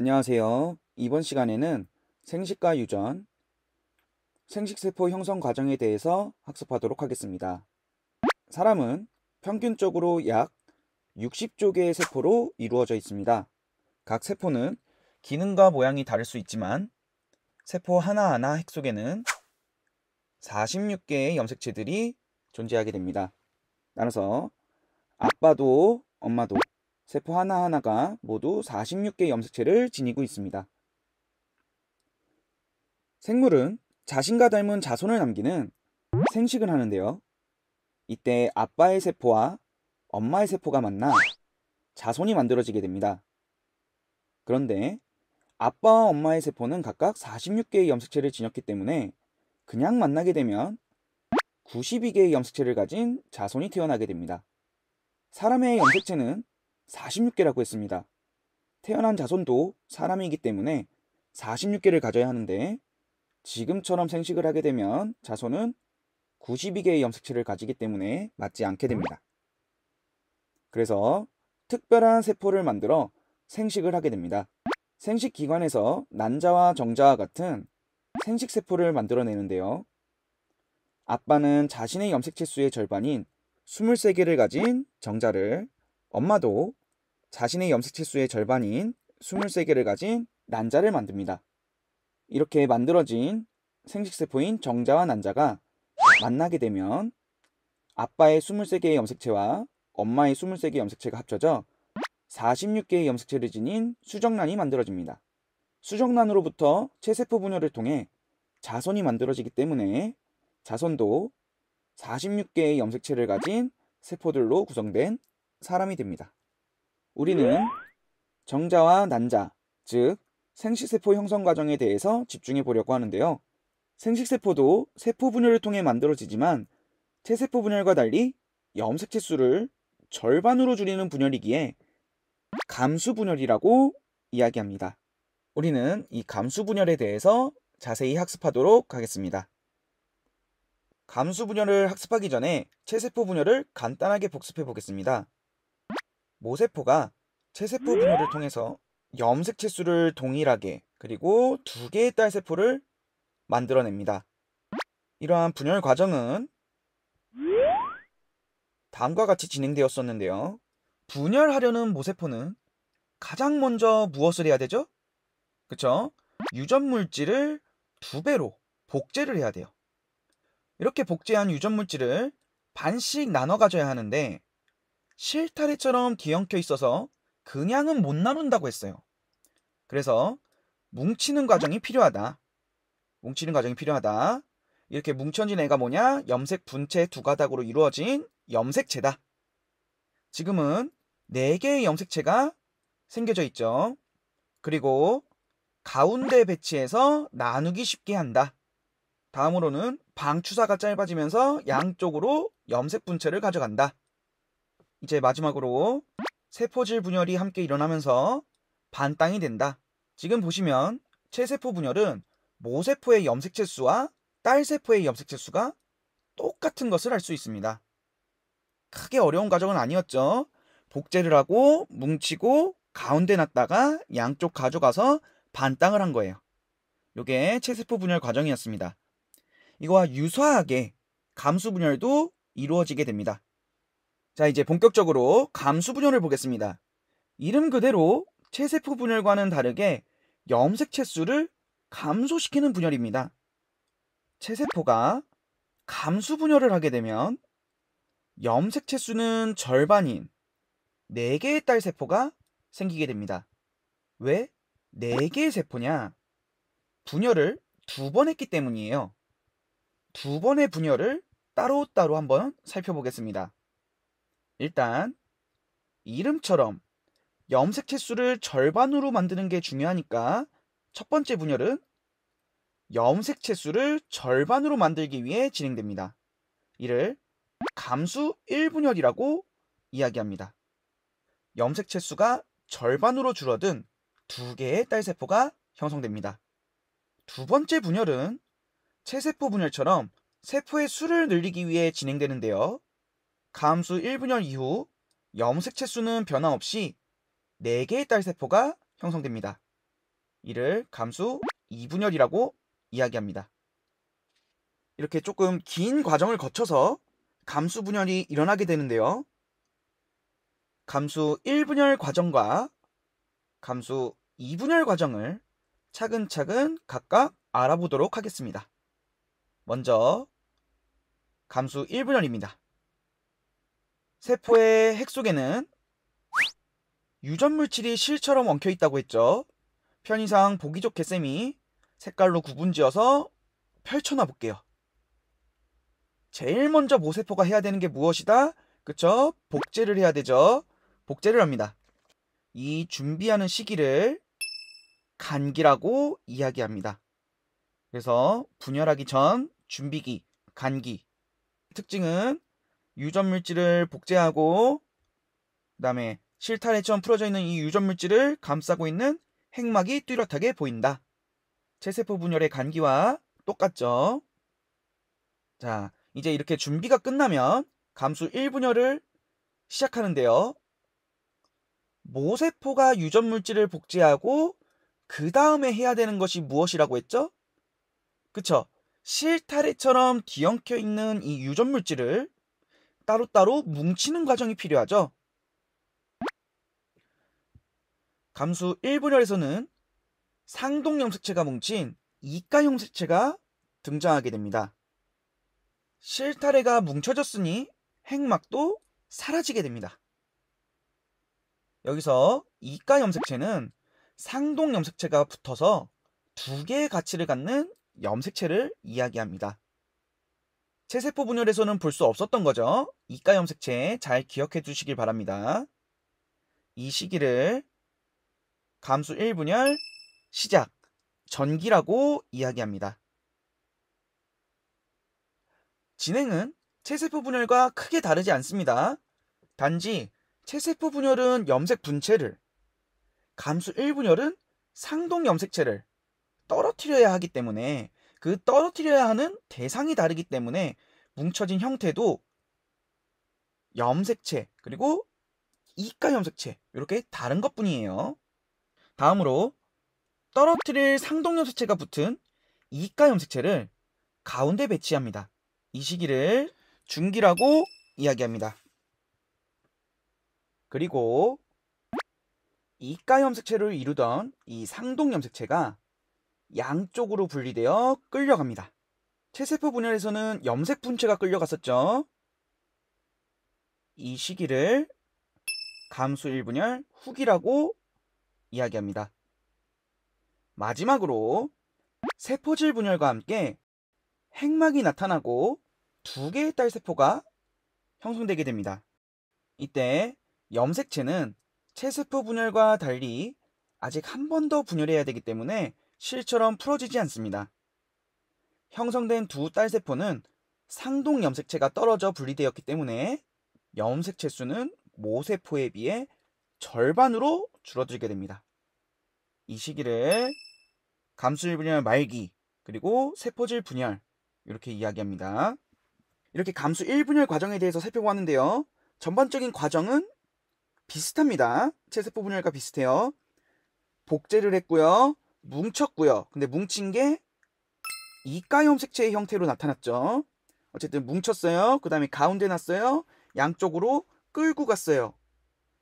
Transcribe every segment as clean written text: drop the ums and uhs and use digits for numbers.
안녕하세요. 이번 시간에는 생식과 유전, 생식세포 형성 과정에 대해서 학습하도록 하겠습니다. 사람은 평균적으로 약 60조 개의 세포로 이루어져 있습니다. 각 세포는 기능과 모양이 다를 수 있지만 세포 하나하나 핵 속에는 46개의 염색체들이 존재하게 됩니다. 따라서 아빠도 엄마도 세포 하나하나가 모두 46개의 염색체를 지니고 있습니다. 생물은 자신과 닮은 자손을 남기는 생식을 하는데요. 이때 아빠의 세포와 엄마의 세포가 만나 자손이 만들어지게 됩니다. 그런데 아빠와 엄마의 세포는 각각 46개의 염색체를 지녔기 때문에 그냥 만나게 되면 92개의 염색체를 가진 자손이 태어나게 됩니다. 사람의 염색체는 46개라고 했습니다. 태어난 자손도 사람이기 때문에 46개를 가져야 하는데 지금처럼 생식을 하게 되면 자손은 92개의 염색체를 가지기 때문에 맞지 않게 됩니다. 그래서 특별한 세포를 만들어 생식을 하게 됩니다. 생식기관에서 난자와 정자와 같은 생식세포를 만들어내는데요. 아빠는 자신의 염색체 수의 절반인 23개를 가진 정자를, 엄마도 자신의 염색체 수의 절반인 23개를 가진 난자를 만듭니다. 이렇게 만들어진 생식세포인 정자와 난자가 만나게 되면 아빠의 23개의 염색체와 엄마의 23개의 염색체가 합쳐져 46개의 염색체를 지닌 수정란이 만들어집니다. 수정란으로부터 체세포 분열을 통해 자손이 만들어지기 때문에 자손도 46개의 염색체를 가진 세포들로 구성된 사람이 됩니다. 우리는 정자와 난자, 즉 생식세포 형성 과정에 대해서 집중해 보려고 하는데요. 생식세포도 세포 분열을 통해 만들어지지만 체세포 분열과 달리 염색체 수를 절반으로 줄이는 분열이기에 감수 분열이라고 이야기합니다. 우리는 이 감수 분열에 대해서 자세히 학습하도록 하겠습니다. 감수 분열을 학습하기 전에 체세포 분열을 간단하게 복습해 보겠습니다. 모세포가 체세포 분열을 통해서 염색체 수를 동일하게 그리고 2개의 딸세포를 만들어냅니다. 이러한 분열 과정은 다음과 같이 진행되었었는데요. 분열하려는 모세포는 가장 먼저 무엇을 해야 되죠? 그쵸? 유전 물질을 2배로 복제를 해야 돼요. 이렇게 복제한 유전 물질을 반씩 나눠 가져야 하는데 실타래처럼 뒤엉켜 있어서 그냥은 못 나눈다고 했어요. 그래서 뭉치는 과정이 필요하다. 이렇게 뭉쳐진 애가 뭐냐? 염색 분체 2가닥으로 이루어진 염색체다. 지금은 4개의 염색체가 생겨져 있죠. 그리고 가운데 배치해서 나누기 쉽게 한다. 다음으로는 방추사가 짧아지면서 양쪽으로 염색 분체를 가져간다. 이제 마지막으로 세포질 분열이 함께 일어나면서 반땅이 된다. 지금 보시면 체세포 분열은 모세포의 염색체 수와 딸세포의 염색체 수가 똑같은 것을 알 수 있습니다. 크게 어려운 과정은 아니었죠. 복제를 하고 뭉치고 가운데 놨다가 양쪽 가져가서 반땅을 한 거예요. 이게 체세포 분열 과정이었습니다. 이거와 유사하게 감수 분열도 이루어지게 됩니다. 자, 이제 본격적으로 감수 분열을 보겠습니다. 이름 그대로 체세포 분열과는 다르게 염색체 수를 감소시키는 분열입니다. 체세포가 감수 분열을 하게 되면 염색체 수는 절반인 4개의 딸세포가 생기게 됩니다. 왜 4개의 세포냐? 분열을 2번 했기 때문이에요. 2번의 분열을 따로따로 한번 살펴보겠습니다. 일단 이름처럼 염색체 수를 절반으로 만드는 게 중요하니까 첫 번째 분열은 염색체 수를 절반으로 만들기 위해 진행됩니다. 이를 감수 1분열이라고 이야기합니다. 염색체 수가 절반으로 줄어든 2개의 딸세포가 형성됩니다. 두 번째 분열은 체세포 분열처럼 세포의 수를 늘리기 위해 진행되는데요. 감수 1분열 이후 염색체 수는 변화 없이 4개의 딸세포가 형성됩니다. 이를 감수 2분열이라고 이야기합니다. 이렇게 조금 긴 과정을 거쳐서 감수 분열이 일어나게 되는데요. 감수 1분열 과정과 감수 2분열 과정을 차근차근 각각 알아보도록 하겠습니다. 먼저 감수 1분열입니다. 세포의 핵 속에는 유전 물질이 실처럼 엉켜 있다고 했죠. 편의상 보기 좋게 쌤이 색깔로 구분지어서 펼쳐놔 볼게요. 제일 먼저 모세포가 해야 되는 게 무엇이다? 그쵸? 복제를 해야 되죠. 복제를 합니다. 이 준비하는 시기를 간기라고 이야기합니다. 그래서 분열하기 전 준비기, 간기. 특징은 유전 물질을 복제하고 그다음에 실타래처럼 풀어져 있는 이 유전 물질을 감싸고 있는 핵막이 뚜렷하게 보인다. 체세포 분열의 간기와 똑같죠. 자, 이제 이렇게 준비가 끝나면 감수 1분열을 시작하는데요. 모세포가 유전 물질을 복제하고 그 다음에 해야 되는 것이 무엇이라고 했죠? 그쵸? 실타래처럼 뒤엉켜 있는 이 유전 물질을 따로따로 뭉치는 과정이 필요하죠. 감수 1분열에서는 상동 염색체가 뭉친 이가 염색체가 등장하게 됩니다. 실타래가 뭉쳐졌으니 핵막도 사라지게 됩니다. 여기서 이가 염색체는 상동 염색체가 붙어서 두 개의 가치를 갖는 염색체를 이야기합니다. 체세포 분열에서는 볼 수 없었던 거죠. 이가 염색체 잘 기억해 두시길 바랍니다. 이 시기를 감수 1분열 시작, 전기라고 이야기합니다. 진행은 체세포 분열과 크게 다르지 않습니다. 단지 체세포 분열은 염색 분체를, 감수 1분열은 상동 염색체를 떨어뜨려야 하기 때문에 그 떨어뜨려야 하는 대상이 다르기 때문에 뭉쳐진 형태도 염색체 그리고 이가 염색체 이렇게 다른 것뿐이에요. 다음으로 떨어뜨릴 상동 염색체가 붙은 이가 염색체를 가운데 배치합니다. 이 시기를 중기라고 이야기합니다. 그리고 이가 염색체를 이루던 이 상동 염색체가 양쪽으로 분리되어 끌려갑니다. 체세포 분열에서는 염색 분체가 끌려갔었죠. 이 시기를 감수 1분열 후기라고 이야기합니다. 마지막으로 세포질 분열과 함께 핵막이 나타나고 두 개의 딸세포가 형성되게 됩니다. 이때 염색체는 체세포 분열과 달리 아직 한 번 더 분열해야 되기 때문에 실처럼 풀어지지 않습니다. 형성된 두 딸세포는 상동 염색체가 떨어져 분리되었기 때문에 염색체 수는 모세포에 비해 절반으로 줄어들게 됩니다. 이 시기를 감수질 분열 말기 그리고 세포질 분열 이렇게 이야기합니다. 이렇게 감수 1분열 과정에 대해서 살펴보았는데요. 전반적인 과정은 비슷합니다. 체세포 분열과 비슷해요. 복제를 했고요. 뭉쳤고요. 근데 뭉친 게 이가 염색체의 형태로 나타났죠. 어쨌든 뭉쳤어요. 그 다음에 가운데 놨어요. 양쪽으로 끌고 갔어요.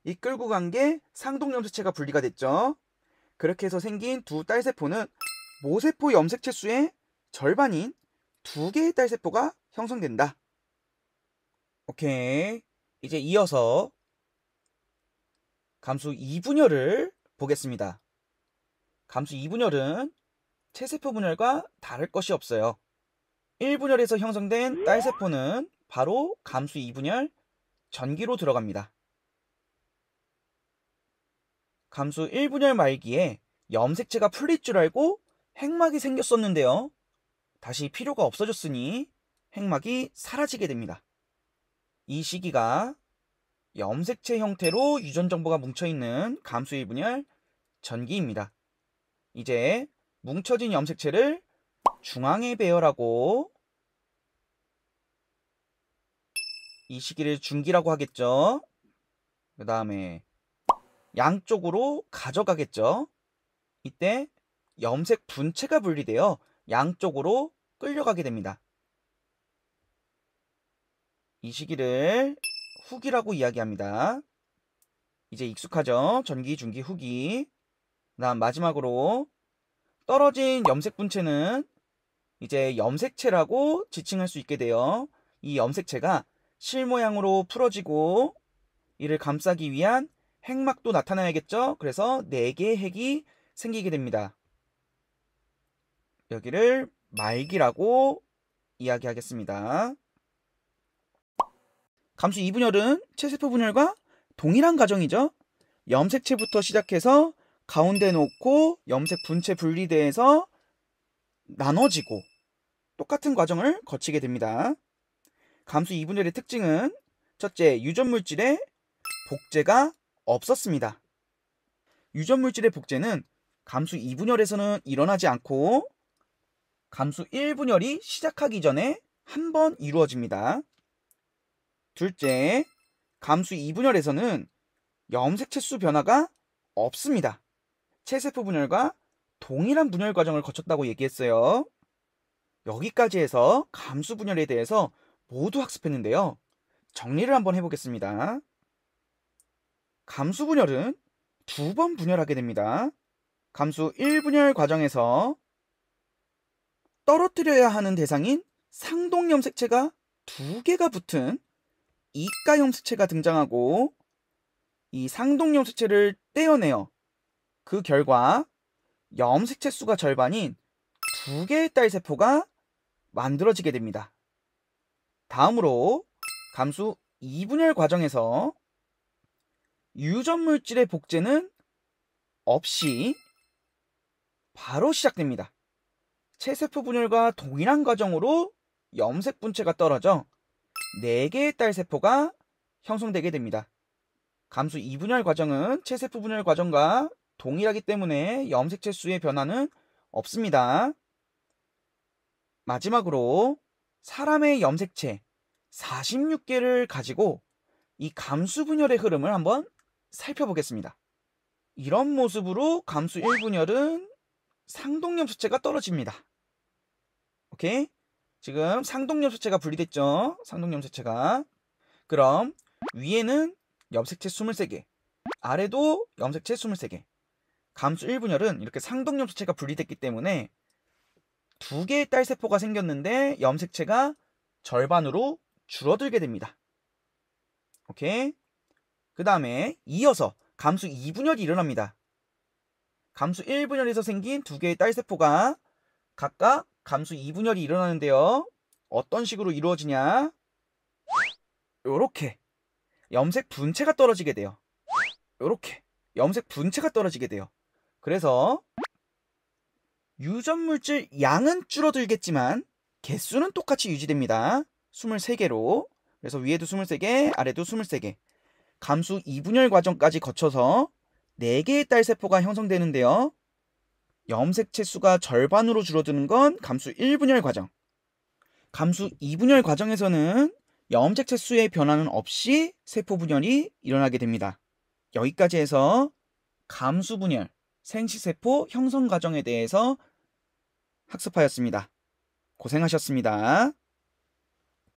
이 끌고 간 게 상동 염색체가 분리가 됐죠. 그렇게 해서 생긴 두 딸세포는 모세포 염색체 수의 절반인 두 개의 딸세포가 형성된다. 오케이. 이제 이어서 감수 2분열을 보겠습니다. 감수 2분열은 체세포 분열과 다를 것이 없어요. 1분열에서 형성된 딸세포는 바로 감수 2분열 전기로 들어갑니다. 감수 1분열 말기에 염색체가 풀릴 줄 알고 핵막이 생겼었는데요. 다시 필요가 없어졌으니 핵막이 사라지게 됩니다. 이 시기가 염색체 형태로 유전 정보가 뭉쳐있는 감수 1분열 전기입니다. 이제 뭉쳐진 염색체를 중앙에 배열하고 이 시기를 중기라고 하겠죠. 그 다음에 양쪽으로 가져가겠죠. 이때 염색 분체가 분리되어 양쪽으로 끌려가게 됩니다. 이 시기를 후기라고 이야기합니다. 이제 익숙하죠? 전기, 중기, 후기. 그다음 마지막으로 떨어진 염색 분체는 이제 염색체라고 지칭할 수 있게 돼요. 이 염색체가 실 모양으로 풀어지고 이를 감싸기 위한 핵막도 나타나야겠죠? 그래서 4개의 핵이 생기게 됩니다. 여기를 말기라고 이야기하겠습니다. 감수 2분열은 체세포 분열과 동일한 과정이죠. 염색체부터 시작해서 가운데 놓고 염색 분체 분리돼서 나눠지고 똑같은 과정을 거치게 됩니다. 감수 2분열의 특징은 첫째, 유전물질에 복제가 없었습니다. 유전물질의 복제는 감수 2분열에서는 일어나지 않고 감수 1분열이 시작하기 전에 한 번 이루어집니다. 둘째, 감수 2분열에서는 염색체 수 변화가 없습니다. 체세포 분열과 동일한 분열 과정을 거쳤다고 얘기했어요. 여기까지 해서 감수 분열에 대해서 모두 학습했는데요. 정리를 한번 해보겠습니다. 감수 분열은 2번 분열하게 됩니다. 감수 1분열 과정에서 떨어뜨려야 하는 대상인 상동 염색체가 2개가 붙은 이가 염색체가 등장하고 이 상동 염색체를 떼어내어 그 결과 염색체 수가 절반인 2개의 딸세포가 만들어지게 됩니다. 다음으로 감수 2분열 과정에서 유전물질의 복제는 없이 바로 시작됩니다. 체세포 분열과 동일한 과정으로 염색 분체가 떨어져 4개의 딸세포가 형성되게 됩니다. 감수 2분열 과정은 체세포 분열 과정과 동일하기 때문에 염색체 수의 변화는 없습니다. 마지막으로 사람의 염색체 46개를 가지고 이 감수 분열의 흐름을 한번 살펴보겠습니다. 이런 모습으로 감수 1분열은 상동 염색체가 떨어집니다. 오케이? 지금 상동 염색체가 분리됐죠? 상동 염색체가. 그럼 위에는 염색체 23개, 아래도 염색체 23개. 감수 1분열은 이렇게 상동 염색체가 분리됐기 때문에 2개의 딸세포가 생겼는데 염색체가 절반으로 줄어들게 됩니다. 오케이? 그 다음에 이어서 감수 2분열이 일어납니다. 감수 1분열에서 생긴 2개의 딸세포가 각각 감수 2분열이 일어나는데요. 어떤 식으로 이루어지냐? 요렇게 염색 분체가 떨어지게 돼요. 요렇게 염색 분체가 떨어지게 돼요. 그래서 유전물질 양은 줄어들겠지만 개수는 똑같이 유지됩니다. 23개로. 그래서 위에도 23개, 아래도 23개. 감수 2분열 과정까지 거쳐서 4개의 딸세포가 형성되는데요. 염색체 수가 절반으로 줄어드는 건 감수 1분열 과정. 감수 2분열 과정에서는 염색체 수의 변화는 없이 세포 분열이 일어나게 됩니다. 여기까지 해서 감수 분열, 생시세포 형성 과정에 대해서 학습하였습니다. 고생하셨습니다.